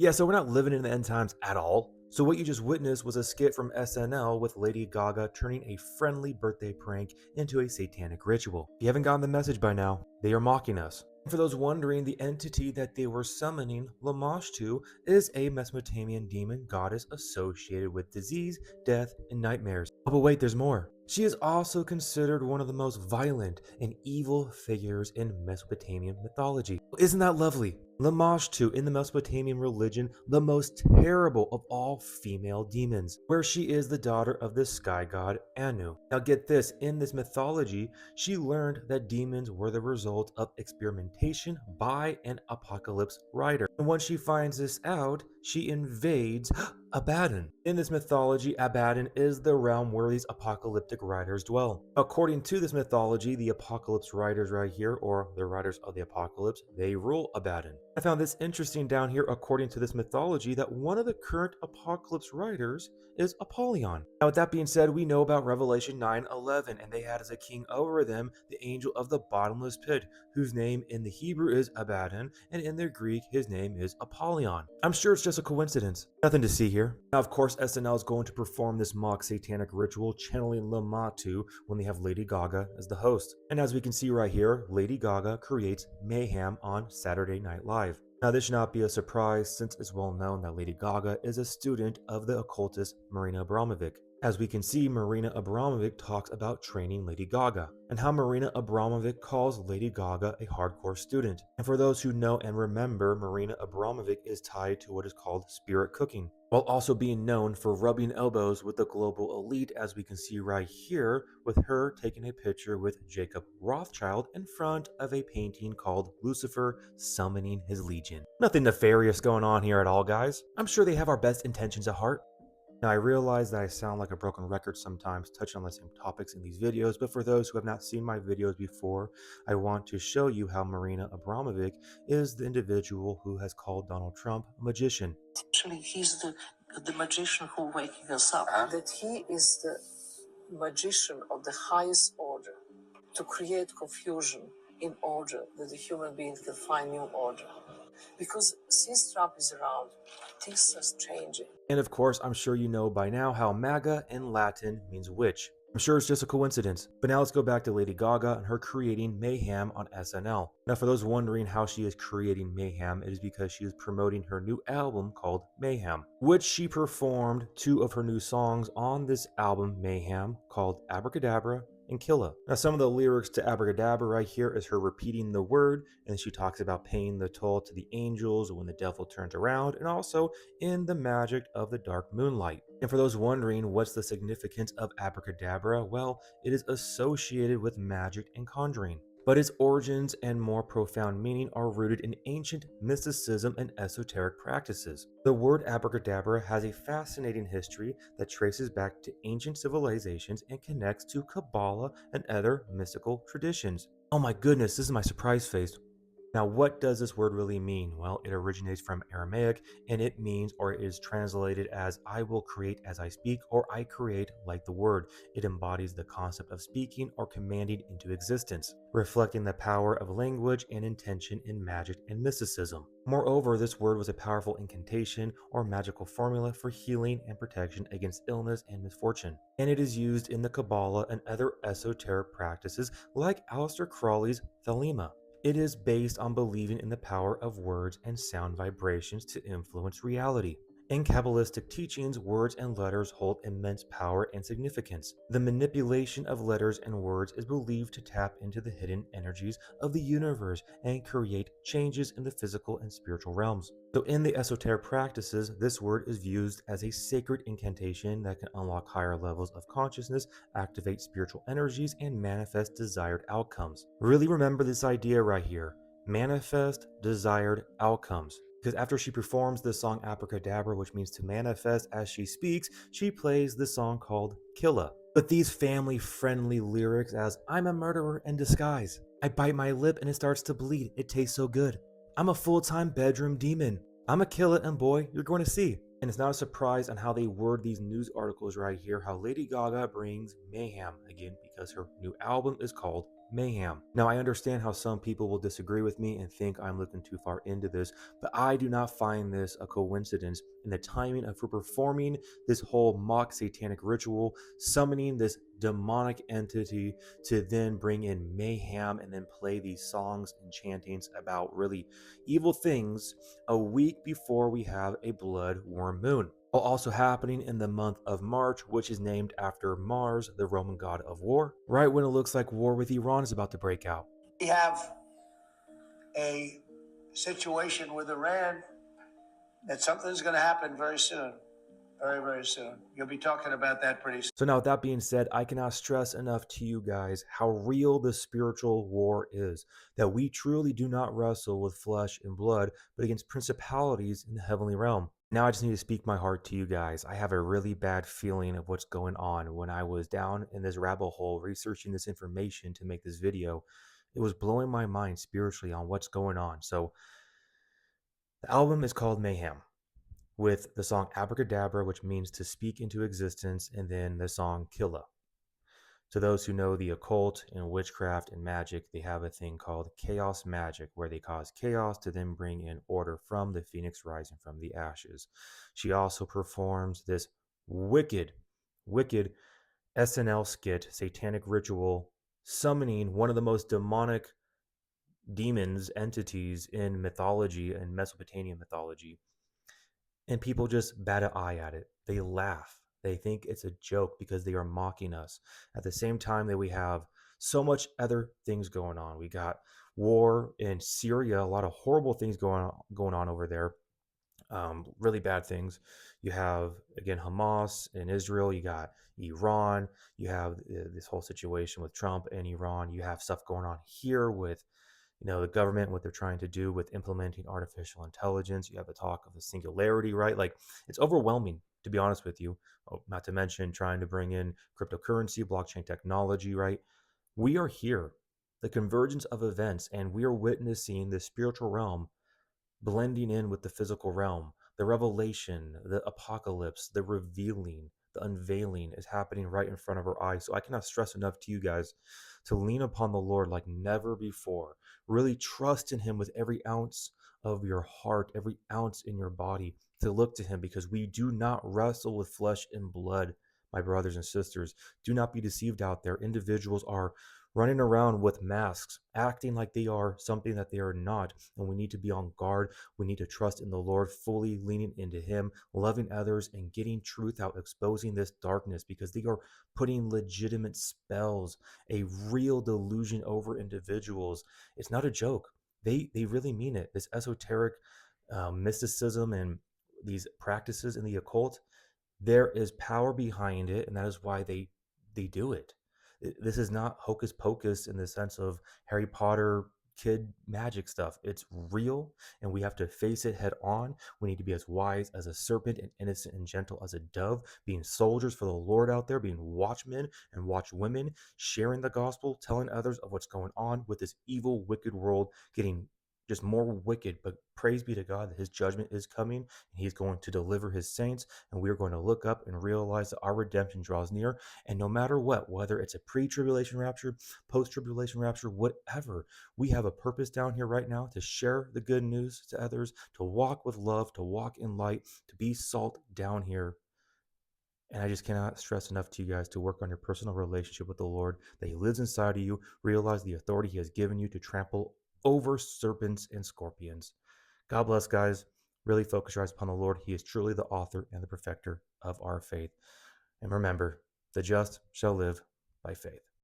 Yeah, so we're not living in the end times at all. So what you just witnessed was a skit from SNL with Lady Gaga turning a friendly birthday prank into a satanic ritual. If you haven't gotten the message by now, they are mocking us. And for those wondering, the entity that they were summoning, Lamashtu, is a Mesopotamian demon goddess associated with disease, death, and nightmares. Oh, but wait, there's more. She is also considered one of the most violent and evil figures in Mesopotamian mythology. Isn't that lovely? Lamashtu in the Mesopotamian religion, the most terrible of all female demons, where she is the daughter of the sky god Anu. Now get this, in this mythology, she learned that demons were the result of experimentation by an apocalypse rider. And once she finds this out, she invades Abaddon. In this mythology, Abaddon is the realm where these apocalyptic riders dwell. According to this mythology, the apocalypse riders right here, or the riders of the apocalypse, they rule Abaddon. I found this interesting down here, according to this mythology, that one of the current apocalypse riders is Apollyon. Now, with that being said, we know about Revelation 9:11, and they had as a king over them the angel of the bottomless pit, whose name in the Hebrew is Abaddon, and in the Greek, his name is Apollyon. I'm sure it's just a coincidence. Nothing to see here. Now, of course, SNL is going to perform this mock satanic ritual channeling Lamashtu when they have Lady Gaga as the host. And as we can see right here, Lady Gaga creates mayhem on Saturday Night Live. Now, this should not be a surprise since it's well known that Lady Gaga is a student of the occultist Marina Abramovic. As we can see, Marina Abramovic talks about training Lady Gaga, and how Marina Abramovic calls Lady Gaga a hardcore student. And for those who know and remember, Marina Abramovic is tied to what is called spirit cooking, while also being known for rubbing elbows with the global elite, as we can see right here, with her taking a picture with Jacob Rothschild in front of a painting called Lucifer Summoning His Legion. Nothing nefarious going on here at all, guys. I'm sure they have our best intentions at heart. Now, I realize that I sound like a broken record sometimes, touching on the same topics in these videos, but for those who have not seen my videos before, I want to show you how Marina Abramovic is the individual who has called Donald Trump a magician. Actually, he's the magician who waking us up. That he is the magician of the highest order, to create confusion in order that the human being can find new order. Because since Trump is around, things are changing. And of course, I'm sure you know by now how MAGA in Latin means witch. I'm sure it's just a coincidence. But now let's go back to Lady Gaga and her creating mayhem on SNL. Now, for those wondering how she is creating mayhem, it is because she is promoting her new album called Mayhem, which she performed 2 of her new songs on this album, Mayhem, called Abracadabra and Killa. Now, some of the lyrics to Abracadabra right here is her repeating the word, and she talks about paying the toll to the angels when the devil turns around, and also in the magic of the dark moonlight. And for those wondering what's the significance of Abracadabra, well, it is associated with magic and conjuring. But its origins and more profound meaning are rooted in ancient mysticism and esoteric practices. The word abracadabra has a fascinating history that traces back to ancient civilizations and connects to Kabbalah and other mystical traditions. Oh my goodness, this is my surprise face. Now, what does this word really mean? Well, it originates from Aramaic, and it means, or it is translated as, I will create as I speak, or I create like the word. It embodies the concept of speaking or commanding into existence, reflecting the power of language and intention in magic and mysticism. Moreover, this word was a powerful incantation or magical formula for healing and protection against illness and misfortune, and it is used in the Kabbalah and other esoteric practices like Aleister Crowley's Thelema. It is based on believing in the power of words and sound vibrations to influence reality. In Kabbalistic teachings, words and letters hold immense power and significance. The manipulation of letters and words is believed to tap into the hidden energies of the universe and create changes in the physical and spiritual realms. So in the esoteric practices, this word is used as a sacred incantation that can unlock higher levels of consciousness, activate spiritual energies, and manifest desired outcomes. Really remember this idea right here. Manifest desired outcomes. Because after she performs the song Abracadabra, which means to manifest as she speaks, she plays the song called Killa. But these family-friendly lyrics as, I'm a murderer in disguise. I bite my lip and it starts to bleed. It tastes so good. I'm a full-time bedroom demon. I'm a kill it, and boy, you're going to see. And it's not a surprise on how they word these news articles right here, how Lady Gaga brings mayhem again because her new album is called mayhem. Now, I understand how some people will disagree with me and think I'm looking too far into this, but I do not find this a coincidence in the timing of her performing this whole mock satanic ritual, summoning this demonic entity to then bring in mayhem and then play these songs and chantings about really evil things a week before we have a blood warm moon. While also happening in the month of March, which is named after Mars, the Roman god of war, right when it looks like war with Iran is about to break out. We have a situation with Iran that something's going to happen very soon. Very, very soon. You'll be talking about that pretty soon. So now with that being said, I cannot stress enough to you guys how real the spiritual war is, that we truly do not wrestle with flesh and blood, but against principalities in the heavenly realm. Now I just need to speak my heart to you guys. I have a really bad feeling of what's going on. When I was down in this rabbit hole researching this information to make this video, it was blowing my mind spiritually on what's going on. So the album is called Mayhem, with the song Abracadabra, which means to speak into existence, and then the song Killa. To those who know the occult and witchcraft and magic, they have a thing called chaos magic, where they cause chaos to then bring in order from the phoenix rising from the ashes. She also performs this wicked, wicked SNL skit, satanic ritual, summoning one of the most demonic demons, entities in mythology and Mesopotamian mythology. And people just bat an eye at it. They laugh. They think it's a joke because they are mocking us. At the same time that we have so much other things going on. We got war in Syria, a lot of horrible things going on over there. Really bad things. You have, again, Hamas in Israel. You got Iran. You have this whole situation with Trump and Iran. You have stuff going on here with the government, what they're trying to do with implementing artificial intelligence. You have the talk of the singularity, right? Like, it's overwhelming, to be honest with you. Oh, not to mention trying to bring in cryptocurrency, blockchain technology, right? We are here, the convergence of events, and we are witnessing the spiritual realm blending in with the physical realm. The revelation, the apocalypse, the revealing, the unveiling is happening right in front of our eyes. So I cannot stress enough to you guys to lean upon the Lord like never before. Really trust in Him with every ounce of your heart, every ounce in your body, to look to Him, because we do not wrestle with flesh and blood, my brothers and sisters. Do not be deceived out there. Individuals are running around with masks, acting like they are something that they are not. And we need to be on guard. We need to trust in the Lord, fully leaning into Him, loving others, and getting truth out, exposing this darkness, because they are putting legitimate spells, a real delusion over individuals. It's not a joke. They really mean it. This esoteric mysticism and these practices in the occult, there is power behind it, and that is why they do it. This is not hocus pocus in the sense of Harry Potter kid magic stuff. It's real, and we have to face it head on. We need to be as wise as a serpent and innocent and gentle as a dove, being soldiers for the Lord out there, being watchmen and watchwomen, sharing the gospel, telling others of what's going on with this evil, wicked world getting just more wicked. But praise be to God that His judgment is coming, and He's going to deliver His saints, and we are going to look up and realize that our redemption draws near. And no matter what, whether it's a pre-tribulation rapture, post-tribulation rapture, whatever, we have a purpose down here right now to share the good news to others, to walk with love, to walk in light, to be salt down here. And I just cannot stress enough to you guys to work on your personal relationship with the Lord, that He lives inside of you. Realize the authority He has given you to trample over serpents and scorpions. God bless, guys. Really focus your eyes upon the Lord. He is truly the author and the perfecter of our faith. And remember, the just shall live by faith.